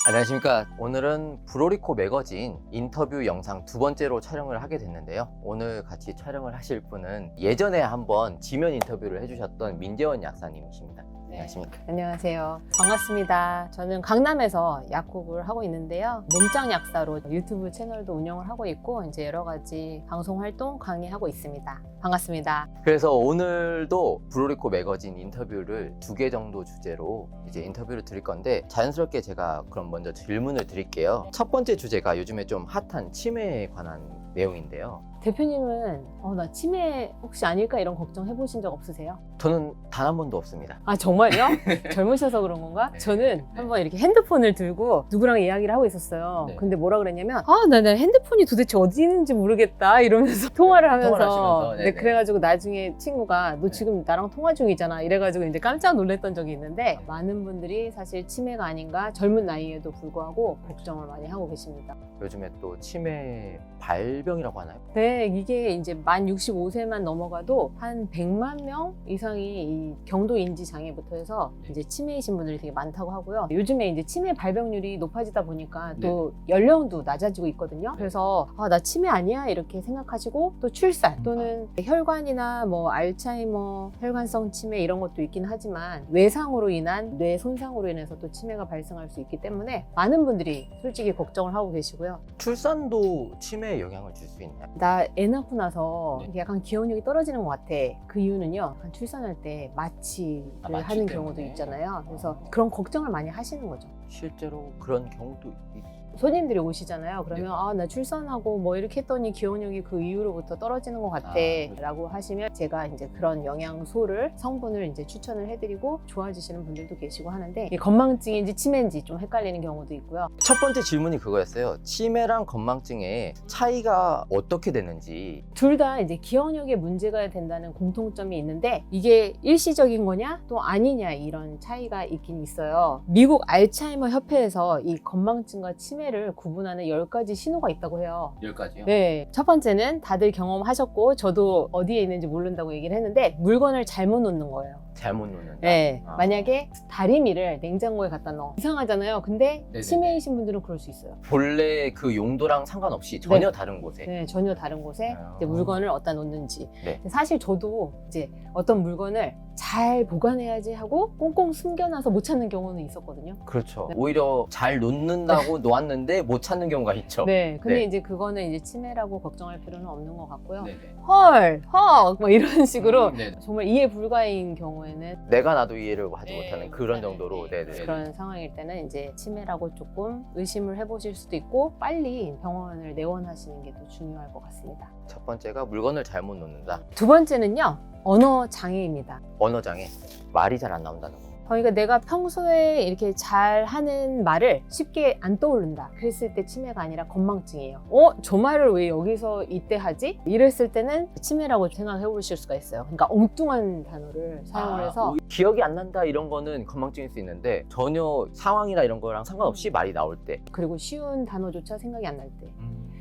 안녕하십니까. 오늘은 브로리코 매거진 인터뷰 영상 두 번째로 촬영을 하게 됐는데요. 오늘 같이 촬영을 하실 분은 예전에 한번 지면 인터뷰를 해주셨던 민재원 약사님이십니다. 안녕하십니까. 안녕하세요. 반갑습니다. 저는 강남에서 약국을 하고 있는데요. 몸짱 약사로 유튜브 채널도 운영을 하고 있고 이제 여러 가지 방송 활동 강의하고 있습니다. 반갑습니다. 그래서 오늘도 브로리코 매거진 인터뷰를 2개 정도 주제로 이제 인터뷰를 드릴 건데, 자연스럽게 제가 그럼 먼저 질문을 드릴게요. 첫 번째 주제가 요즘에 좀 핫한 치매에 관한 내용인데요. 대표님은 나 치매 혹시 아닐까 이런 걱정 해보신 적 없으세요? 저는 단 한 번도 없습니다. 아 정말요? 젊으셔서 그런 건가? 네. 저는 한번 이렇게 핸드폰을 들고 누구랑 이야기를 하고 있었어요. 네. 근데 뭐라 그랬냐면 나 핸드폰이 도대체 어디 있는지 모르겠다 이러면서 통화를 하면서 하시면서, 네, 그래가지고 나중에 친구가 너 지금 나랑 통화 중이잖아 이래가지고 이제 깜짝 놀랐던 적이 있는데, 많은 분들이 사실 치매가 아닌가 젊은 나이에도 불구하고 걱정을 많이 하고 계십니다. 요즘에 또 치매 발병이라고 하나요? 네, 이게 이제 만 65세만 넘어가도 한 100만 명 이상이 이 경도 인지 장애부터 해서 이제 치매이신 분들이 되게 많다고 하고요. 요즘에 이제 치매 발병률이 높아지다 보니까 또 연령도 낮아지고 있거든요. 그래서 나 치매 아니야 이렇게 생각하시고 또 출산 또는 혈관이나 뭐 알츠하이머, 혈관성 치매 이런 것도 있긴 하지만 외상으로 인한 뇌 손상으로 인해서 또 치매가 발생할 수 있기 때문에 많은 분들이 솔직히 걱정을 하고 계시고요. 출산도 치매에 영향을 줄 수 있나요? 나 애 낳고 나서 네. 이게 약간 기억력이 떨어지는 것 같아. 그 이유는요, 약간 출산할 때 마취를 마취 하는 때문에. 경우도 있잖아요. 그래서 그런 걱정을 많이 하시는 거죠. 실제로 그런 경우도 손님들이 오시잖아요. 그러면 네. 나 출산하고 뭐 이렇게 했더니 기억력이 그 이후로부터 떨어지는 것 같아 라고 하시면 제가 이제 그런 영양소를 성분을 이제 추천을 해드리고 좋아지시는 분들도 계시고 하는데, 이게 건망증인지 치매인지 좀 헷갈리는 경우도 있고요. 첫 번째 질문이 그거였어요. 치매랑 건망증의 차이가 어떻게 되는지. 둘 다 이제 기억력에 문제가 된다는 공통점이 있는데, 이게 일시적인 거냐 또 아니냐 이런 차이가 있긴 있어요. 미국 알츠하이머 협회에서 이 건망증과 치매를 구분하는 10가지 신호가 있다고 해요. 10가지요? 네, 첫 번째는 다들 경험하셨고 저도 어디에 있는지 모른다고 얘기를 했는데, 물건을 잘못 놓는 거예요. 잘못 놓는다. 네, 아. 만약에 다리미를 냉장고에 갖다 넣어. 이상하잖아요. 근데 네네네. 치매이신 분들은 그럴 수 있어요. 본래 그 용도랑 상관없이 전혀 네. 다른 곳에. 네, 전혀 다른 곳에 아. 이제 물건을 어디다 놓는지. 네. 근데 사실 저도 이제 어떤 물건을 잘 보관해야지 하고 꽁꽁 숨겨놔서 못 찾는 경우는 있었거든요. 그렇죠. 네. 오히려 잘 놓는다고 놓았는데 못 찾는 경우가 있죠. 네, 근데 네. 이제 그거는 이제 치매라고 걱정할 필요는 없는 것 같고요. 네네. 헐, 뭐 이런 식으로 네네. 정말 이해 불가인 경우에는 내가 나도 이해를 하지 네, 못하는 그런 못하는, 정도로. 네. 네네. 그런 상황일 때는 이제 치매라고 조금 의심을 해보실 수도 있고, 빨리 병원을 내원하시는 게 더 중요할 것 같습니다. 첫 번째가 물건을 잘못 놓는다. 두 번째는요, 언어 장애입니다. 언어장애. 말이 잘 안 나온다는 거. 그러니까 내가 평소에 이렇게 잘 하는 말을 쉽게 안 떠오른다. 그랬을 때 치매가 아니라 건망증이에요. 저 말을 왜 여기서 이때 하지? 이랬을 때는 치매라고 생각해 보실 수가 있어요. 그러니까 엉뚱한 단어를 사용을 해서 기억이 안 난다 이런 거는 건망증일 수 있는데, 전혀 상황이나 이런 거랑 상관없이 말이 나올 때. 그리고 쉬운 단어조차 생각이 안 날 때.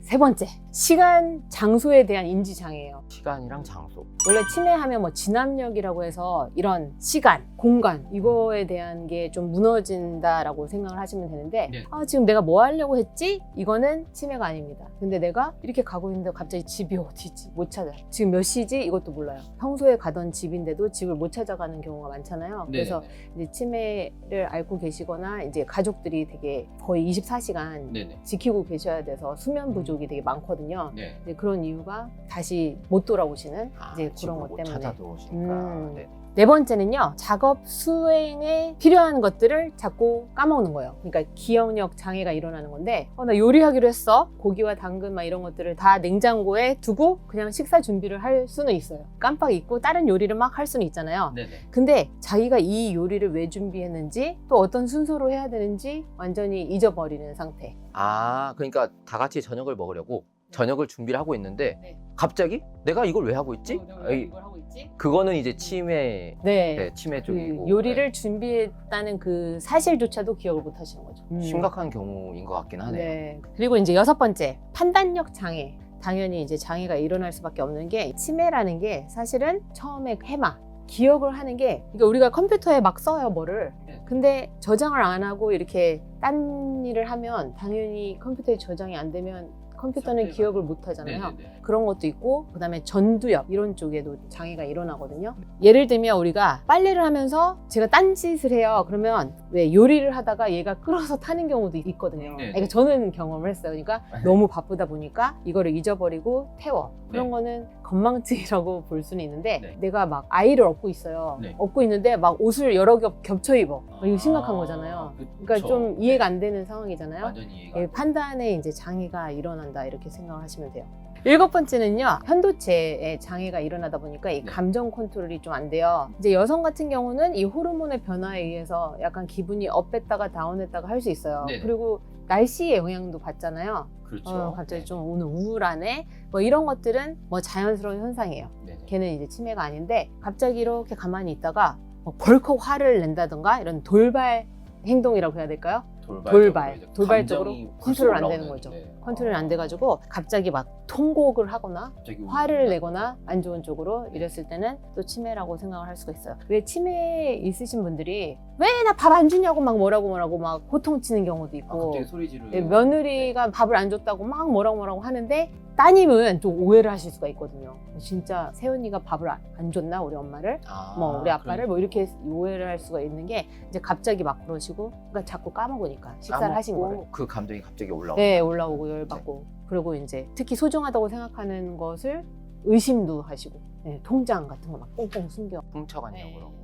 세 번째, 시간, 장소에 대한 인지 장애예요. 시간이랑 장소. 원래 치매하면 뭐 진압력이라고 해서 이런 시간, 공간 이거에 대한 게 좀 무너진다라고 생각을 하시면 되는데, 네. 지금 내가 뭐 하려고 했지? 이거는 치매가 아닙니다. 근데 내가 이렇게 가고 있는데 갑자기 집이 어디지? 못 찾아. 지금 몇 시지? 이것도 몰라요. 평소에 가던 집인데도 집을 못 찾아가는 경우가 많잖아요. 그래서 이제 치매를 앓고 계시거나 이제 가족들이 되게 거의 24시간 네네. 지키고 계셔야 돼서 수면 부족이 되게 많거든요. 네. 이제 그런 이유가 다시 못 돌아오시는 이제 집을 그런 것 못 때문에. 찾아 들어오시니까. 네. 네 번째는요, 작업 수행에 필요한 것들을 자꾸 까먹는 거예요. 그러니까 기억력 장애가 일어나는 건데, 나 요리하기로 했어. 고기와 당근 막 이런 것들을 다 냉장고에 두고 그냥 식사 준비를 할 수는 있어요. 깜빡 잊고 다른 요리를 막 할 수는 있잖아요. 네네. 근데 자기가 이 요리를 왜 준비했는지 또 어떤 순서로 해야 되는지 완전히 잊어버리는 상태. 그러니까 다 같이 저녁을 먹으려고 저녁을 준비를 하고 있는데, 네. 갑자기 내가 이걸 왜 하고 있지? 이걸 하고 있지? 그거는 이제 치매. 네. 네, 치매 그 쪽이고. 요리를 준비했다는 그 사실조차도 기억을 못 하시는 거죠. 네. 심각한 경우인 것 같긴 하네요. 네. 그리고 이제 여섯 번째, 판단력 장애. 당연히 이제 장애가 일어날 수밖에 없는 게, 치매라는 게 사실은 처음에 해마, 기억을 하는 게, 그러니까 우리가 컴퓨터에 막 써요, 뭐를. 근데 저장을 안 하고 이렇게 딴 일을 하면 당연히 컴퓨터에 저장이 안 되면 컴퓨터는 기억을 못 하잖아요. 네네네. 그런 것도 있고 그다음에 전두엽 이런 쪽에도 장애가 일어나거든요. 예를 들면 우리가 빨래를 하면서 제가 딴짓을 해요. 그러면 왜 요리를 하다가 얘가 끌어서 타는 경우도 있거든요. 네네. 그러니까 저는 경험을 했어요. 그러니까 너무 바쁘다 보니까 이거를 잊어버리고 태워. 그런 네. 거는 건망증이라고 볼 수는 있는데 네. 내가 막 아이를 업고 있어요. 네. 업고 있는데 막 옷을 여러 겹 겹쳐 입어. 이거 심각한 아, 거잖아요. 그쵸. 그러니까 좀 이해가 안 되는 상황이잖아요. 완전히 이해가 예, 판단에 이제 장애가 일어난다 이렇게 생각을 하시면 돼요. 7번째는요, 편도체에 장애가 일어나다 보니까 이 네. 감정 컨트롤이 좀 안 돼요. 이제 여성 같은 경우는 이 호르몬의 변화에 의해서 약간 기분이 업했다가 다운했다가 할 수 있어요. 네네. 그리고 날씨의 영향도 받잖아요. 그렇죠. 갑자기 네. 좀 오늘 우울하네. 뭐 이런 것들은 뭐 자연스러운 현상이에요. 네네. 걔는 이제 치매가 아닌데 갑자기 이렇게 가만히 있다가 뭐 벌컥 화를 낸다든가 이런 돌발 행동이라고 해야 될까요? 돌발적으로 컨트롤 안 되는 거죠. 컨트롤이 안 돼가지고 갑자기 막 통곡을 하거나 갑자기 화를 내거나 안 좋은 쪽으로 이랬을 때는 또 치매라고 생각을 할 수가 있어요. 왜 치매 있으신 분들이 왜 나 밥 안 주냐고 막 뭐라고 막 호통치는 경우도 아, 있고 갑자기 소리 지르는 예, 며느리가 밥을 안 줬다고 막 뭐라고 하는데 따님은 좀 오해를 하실 수가 있거든요. 진짜 세연이가 밥을 안 줬나 우리 엄마를 뭐 우리 아빠를 뭐 이렇게 오해를 할 수가 있는 게 이제 갑자기 막 그러시고 그러니까 자꾸 까먹으니까 식사를 하신 거를 그 감정이 갑자기 올라오고 네, 올라오고 열받고 그리고 이제 특히 소중하다고 생각하는 것을 의심도 하시고 통장 같은 거 막 꽁꽁 숨겨 훔쳐갔냐고 네. 그러고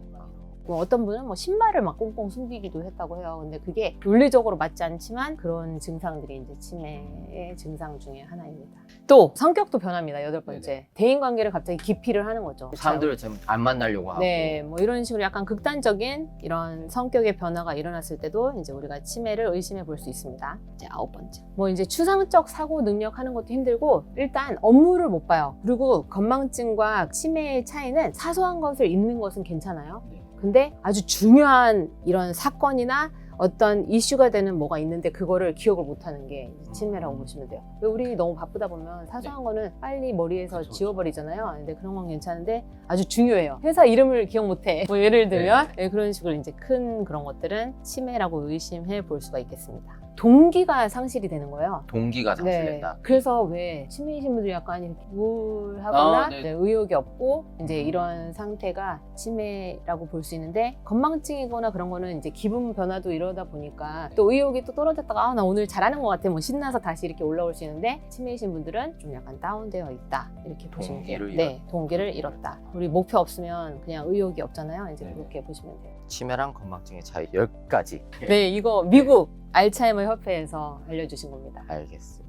뭐 어떤 분은 뭐 신발을 막 꽁꽁 숨기기도 했다고 해요. 근데 그게 논리적으로 맞지 않지만 그런 증상들이 이제 치매의 증상 중에 하나입니다. 또 성격도 변합니다. 8번째. 네네. 대인관계를 갑자기 기피를 하는 거죠. 사람들을 좀 안 만나려고 하고 네, 뭐 이런 식으로 약간 극단적인 이런 성격의 변화가 일어났을 때도 이제 우리가 치매를 의심해 볼 수 있습니다. 이제 9번째. 뭐 이제 추상적 사고 능력 하는 것도 힘들고 일단 업무를 못 봐요. 그리고 건망증과 치매의 차이는 사소한 것을 잊는 것은 괜찮아요. 네. 근데 아주 중요한 이런 사건이나 어떤 이슈가 되는 뭐가 있는데 그거를 기억을 못하는 게 이제 치매라고 보시면 돼요. 왜 우리 너무 바쁘다 보면 사소한 거는 빨리 머리에서 그쵸. 지워버리잖아요. 근데 그런 건 괜찮은데 아주 중요해요. 회사 이름을 기억 못해. 뭐 예를 들면 그런 식으로 이제 큰 그런 것들은 치매라고 의심해 볼 수가 있겠습니다. 동기가 상실이 되는 거예요. 동기가 상실된다. 그래서 왜 치매이신 분들이 약간 이렇게 우울하거나 네. 이제 의욕이 없고 이제 이런 상태가 치매라고 볼 수 있는데 건망증이거나 그런 거는 이제 기분 변화도 이러다 보니까 또 의욕이 또 떨어졌다가 나 오늘 잘하는 것 같아 뭐 신나서 다시 이렇게 올라올 수 있는데 치매이신 분들은 좀 약간 다운되어 있다 이렇게 보시면 돼요. 동기를 네, 동기를 잃었다. 우리 목표 없으면 그냥 의욕이 없잖아요. 이제 네. 그렇게 보시면 돼요. 치매랑 건망증의 차이 10가지 네, 이거 미국 알츠하이머 협회에서 알려주신 겁니다. 알겠습니다.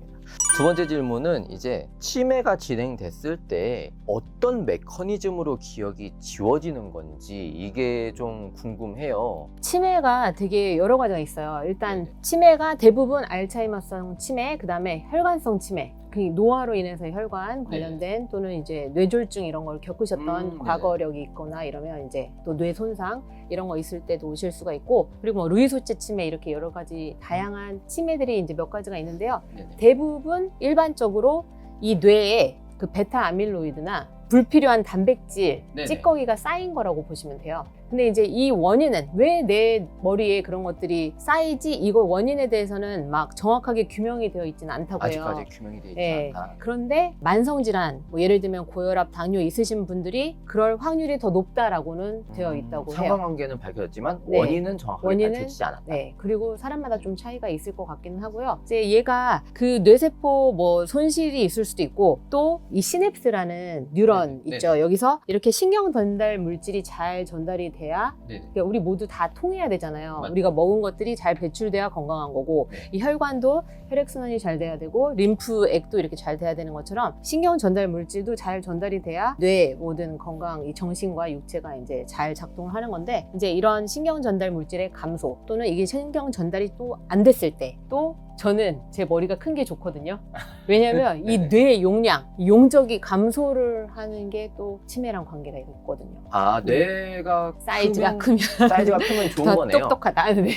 두 번째 질문은 이제 치매가 진행됐을 때 어떤 메커니즘으로 기억이 지워지는 건지 이게 좀 궁금해요. 치매가 되게 여러 가지가 있어요. 일단 네네. 치매가 대부분 알츠하이머성 치매, 그다음에 혈관성 치매. 그 노화로 인해서 혈관 관련된 또는 이제 뇌졸중 이런 걸 겪으셨던 네네. 과거력이 있거나 이러면 이제 또 뇌 손상 이런 거 있을 때도 오실 수가 있고 그리고 뭐 루이소체 치매 이렇게 여러 가지 다양한 치매들이 이제 몇 가지가 있는데요. 네네. 대부분 일반적으로 이 뇌에 그 베타 아밀로이드나 불필요한 단백질, 네네. 찌꺼기가 쌓인 거라고 보시면 돼요. 근데 이제 이 원인은 왜 내 머리에 그런 것들이 쌓이지 이거 원인에 대해서는 막 정확하게 규명이 되어 있지는 않다고 해요. 아직까지 규명이 되어 있지 네. 않다. 그런데 만성질환, 뭐 예를 들면 고혈압, 당뇨 있으신 분들이 그럴 확률이 더 높다라고는 되어 있다고 해요. 상관관계는 밝혀졌지만 네. 원인은 정확하게 원인은 밝혀지지 않았다. 네, 그리고 사람마다 좀 차이가 있을 것 같기는 하고요. 이제 얘가 그 뇌세포 뭐 손실이 있을 수도 있고 또 이 시냅스라는 뉴런 네, 있죠. 여기서 이렇게 신경 전달 물질이 잘 전달이 돼야 네네. 그러니까 우리 모두 다 통해야 되잖아요. 맞아요. 우리가 먹은 것들이 잘 배출돼야 건강한 거고 네. 이 혈관도 혈액순환이 잘 돼야 되고 림프액도 이렇게 잘 돼야 되는 것처럼 신경 전달 물질도 잘 전달이 돼야 뇌 모든 건강, 이 정신과 육체가 이제 잘 작동을 하는 건데 이제 이런 신경 전달 물질의 감소 또는 이게 신경 전달이 또 안 됐을 때 또 저는 제 머리가 큰 게 좋거든요. 왜냐면 이 뇌 용량, 용적이 감소를 하는 게 또 치매랑 관계가 있거든요. 아, 뇌가 사이즈가 크면 사이즈가 크면 좋은 더 거네요. 똑똑하다. 네.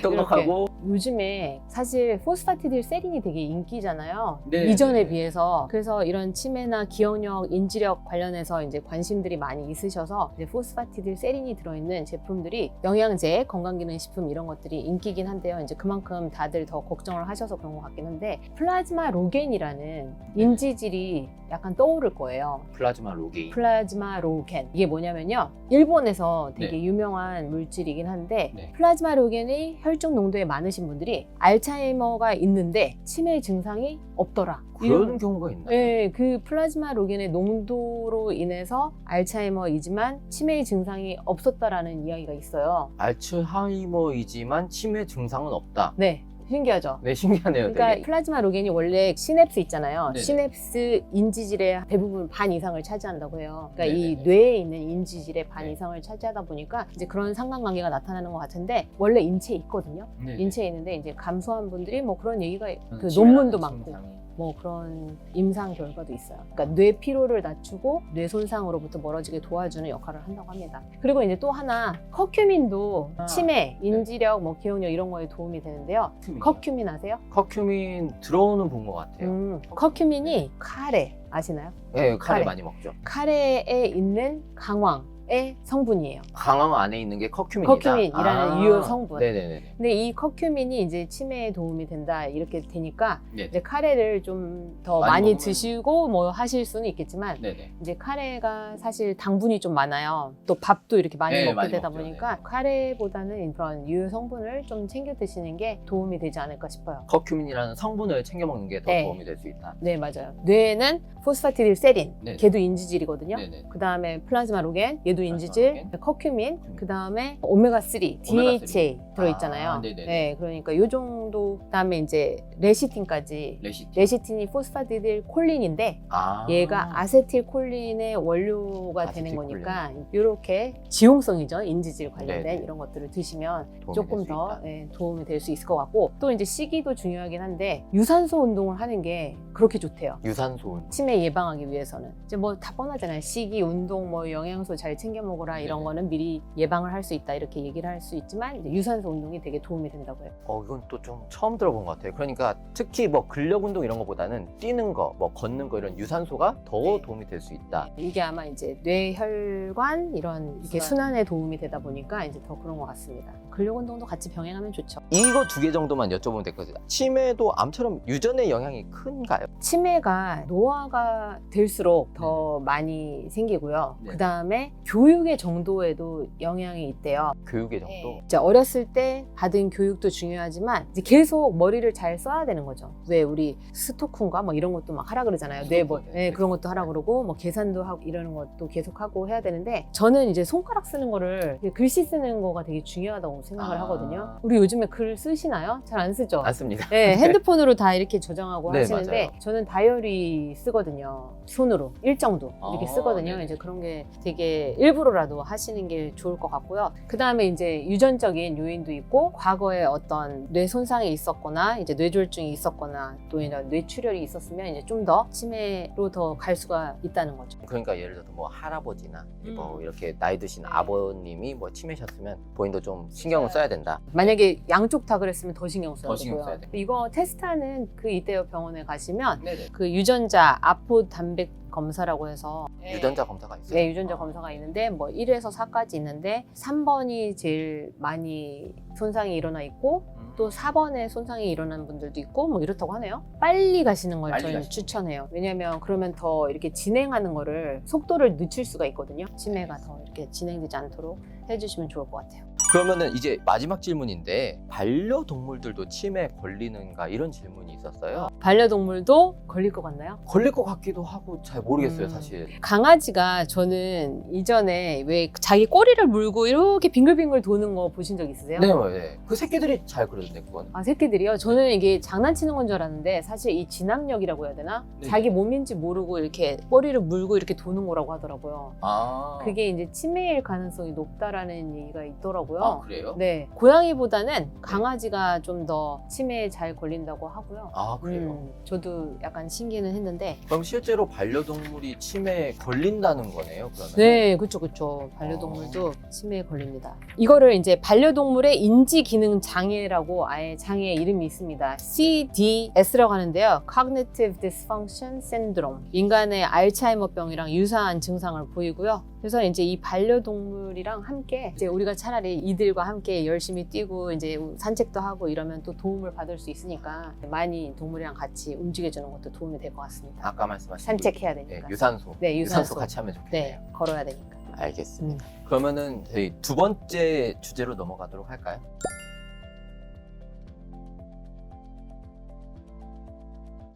똑똑하고. 요즘에 사실 포스파티딜세린이 되게 인기잖아요. 네, 이전에 네. 비해서. 그래서 이런 치매나 기억력, 인지력 관련해서 이제 관심들이 많이 있으셔서 이제 포스파티딜세린이 들어있는 제품들이 영양제, 건강기능식품 이런 것들이 인기긴 한데요. 이제 그만큼 다들 더 걱정을 하셔서 그런 것 같긴 한데 플라즈마 로겐이라는 인지질이 약간 떠오를 거예요. 플라즈마 로게인. 플라즈마 로겐. 이게 뭐냐면요. 일본에서 되게 네. 유명한 물질이긴 한데 네. 플라즈마 로겐이 혈중 농도에 많으신 분들이 알츠하이머가 있는데 치매 증상이 없더라. 그런 경우가 있나요? 네, 그 플라즈마 로겐의 농도로 인해서 알츠하이머이지만 치매의 증상이 없었다라는 이야기가 있어요. 알츠하이머이지만 치매 증상은 없다. 네, 신기하죠? 네, 신기하네요. 그러니까 되게. 플라즈마 로겐이 원래 시냅스 있잖아요. 네네. 시냅스 인지질의 대부분 반 이상을 차지한다고 해요. 그러니까 이 네네네. 뇌에 있는 인지질의 반 네. 이상을 차지하다 보니까 이제 그런 상관관계가 나타나는 것 같은데 원래 인체에 있거든요. 네. 인체에 있는데 이제 감소한 분들이 뭐 그런 얘기가 그 치매라는 논문도 많고 증상이. 뭐 그런 임상 결과도 있어요. 그러니까 뇌 피로를 낮추고 뇌 손상으로부터 멀어지게 도와주는 역할을 한다고 합니다. 그리고 이제 또 하나 커큐민도 치매, 인지력, 뭐 기억력 이런 거에 도움이 되는데요. 커큐민 아세요? 커큐민 들어오는 본 것 같아요. 커큐민이 카레 아시나요? 네, 카레 카레. 많이 먹죠. 카레에 있는 강황의 성분이에요. 강황 안에 있는 게 커큐민이다. 커큐민이라는 유효 성분. 네네네. 근데 이 커큐민이 이제 치매에 도움이 된다 이렇게 되니까 네. 이제 카레를 좀 더 많이 많이 먹으면- 드시고 뭐 하실 수는 있겠지만 네네. 이제 카레가 사실 당분이 좀 많아요. 또 밥도 이렇게 많이 네, 먹게 많이 되다 먹죠. 보니까 카레보다는 그런 유효 성분을 좀 챙겨 드시는 게 도움이 되지 않을까 싶어요. 커큐민이라는 성분을 챙겨 먹는 게 더 네. 도움이 될 수 있다. 네, 맞아요. 뇌에는 포스파티딜세린, 네. 걔도 인지질이거든요. 네네. 그 다음에 플라즈마 로겐, 얘도 플라즈마 인지질, 로겐. 커큐민, 그 다음에 오메가3, DHA 들어있잖아요. 아, 네네네. 네, 그러니까 요 정도. 그 다음에 이제 레시틴까지. 레시틴. 레시틴이 포스파티딜 콜린인데 아. 얘가 아세틸콜린의 원료가 되는 아세틸콜린. 거니까 이렇게 지용성이죠. 인지질 관련된 네네. 이런 것들을 드시면 도움이 조금 될수 더 있다. 도움이 될 수 있을 것 같고 또 이제 시기도 중요하긴 한데 유산소 운동을 하는 게 그렇게 좋대요. 유산소 운동. 치매 예방하기 위해서는 이제 뭐 다 뻔하잖아요. 식이, 운동, 뭐 영양소 잘 챙겨 먹어라 이런 네네. 거는 미리 예방을 할 수 있다 이렇게 얘기를 할 수 있지만 이제 유산소 운동이 되게 도움이 된다고 해요. 이건 또 좀 처음 들어본 것 같아요. 그러니까 특히 뭐 근력 운동 이런 거보다는 뛰는 거, 뭐 걷는 거 이런 유산소가 더 네. 도움이 될 수 있다. 이게 아마 이제 뇌혈관 이런 이렇게 순환에 도움이 되다 보니까 이제 더 그런 것 같습니다. 근력 운동도 같이 병행하면 좋죠. 이거 두 개 정도만 여쭤보면 될 것 같아요. 치매도 암처럼 유전의 영향이 큰가요? 치매가 노화가 될수록 더 많이 생기고요. 네. 그 다음에 교육의 정도에도 영향이 있대요. 교육의 정도. 이제 어렸을 때 받은 교육도 중요하지만 이제 계속 머리를 잘 써야 되는 거죠. 왜 우리 스토크인가 뭐 이런 것도 막 하라 그러잖아요. 네. 그런 것도 하라 그러고 뭐 계산도 하고 이러는 것도 계속 하고 해야 되는데 저는 이제 손가락 쓰는 거를 글씨 쓰는 거가 되게 중요하다고 생각을 아. 하거든요. 우리 요즘에 글 쓰시나요? 잘 안 쓰죠? 안 씁니다. 네, 핸드폰으로 다 이렇게 저장하고 네, 하시는데 맞아요. 저는 다이어리 쓰거든요. 손으로 일정도 이렇게 아, 쓰거든요. 네네. 이제 그런 게 되게 일부러라도 하시는 게 좋을 것 같고요. 그 다음에 이제 유전적인 요인도 있고 과거에 어떤 뇌 손상이 있었거나 이제 뇌졸중이 있었거나 또 이제 뇌출혈이 있었으면 이제 좀 더 치매로 더 갈 수가 있다는 거죠. 그러니까 예를 들어서 뭐 할아버지나 뭐 음. 이렇게 나이 드신 네. 아버님이 뭐 치매셨으면 본인도 좀 신경을 써야 된다. 만약에 양쪽 다 그랬으면 더 신경 써야 더 신경 되고요. 써야 돼. 이거 테스트하는 그 이태여 병원에 가시면 네네. 그 유전자 아포 단백 검사라고 해서 유전자 검사가 있어요. 네, 유전자 검사가 있는데 뭐 1에서 4까지 있는데 3번이 제일 많이 손상이 일어나 있고 또 4번에 손상이 일어난 분들도 있고 뭐 이렇다고 하네요. 빨리 가시는 걸 빨리 저는 가시는 추천해요. 왜냐면 그러면 더 이렇게 진행하는 거를 속도를 늦출 수가 있거든요. 치매가 더 이렇게 진행되지 않도록 해주시면 좋을 것 같아요. 그러면은 이제 마지막 질문인데 반려동물들도 치매 걸리는가 이런 질문이 있었어요. 반려동물도 걸릴 것 같나요? 걸릴 것 같기도 하고 잘 모르겠어요, 사실. 강아지가 저는 이전에 왜 자기 꼬리를 물고 이렇게 빙글빙글 도는 거 보신 적 있으세요? 네, 네. 그 새끼들이 잘 그러던데 그건. 아, 새끼들이요? 저는 이게 장난치는 건 줄 알았는데 사실 이 진압력이라고 해야 되나? 네. 자기 몸인지 모르고 이렇게 꼬리를 물고 이렇게 도는 거라고 하더라고요. 아. 그게 이제 치매일 가능성이 높다라는 얘기가 있더라고요. 하더라고요. 아, 그래요? 네, 고양이보다는 강아지가 좀 더 치매에 잘 걸린다고 하고요. 아, 그래요? 저도 약간 신기는 했는데. 그럼 실제로 반려동물이 치매에 걸린다는 거네요, 그러면? 네, 그쵸. 반려동물도 치매에 걸립니다. 이거를 이제 반려동물의 인지 기능 장애라고 아예 장애 이름이 있습니다. CDS라고 하는데요. Cognitive Dysfunction Syndrome. 인간의 알츠하이머병이랑 유사한 증상을 보이고요. 그래서 이제 이 반려동물이랑 함께 이제 우리가 차라리 이들과 함께 열심히 뛰고 이제 산책도 하고 이러면 또 도움을 받을 수 있으니까 많이 동물이랑 같이 움직여주는 것도 도움이 될 것 같습니다. 아까 말씀하신 산책해야 네, 되니까. 유산소. 네, 유산소. 같이 하면 좋겠네요. 네, 걸어야 되니까. 알겠습니다. 그러면은 저희 두 번째 주제로 넘어가도록 할까요?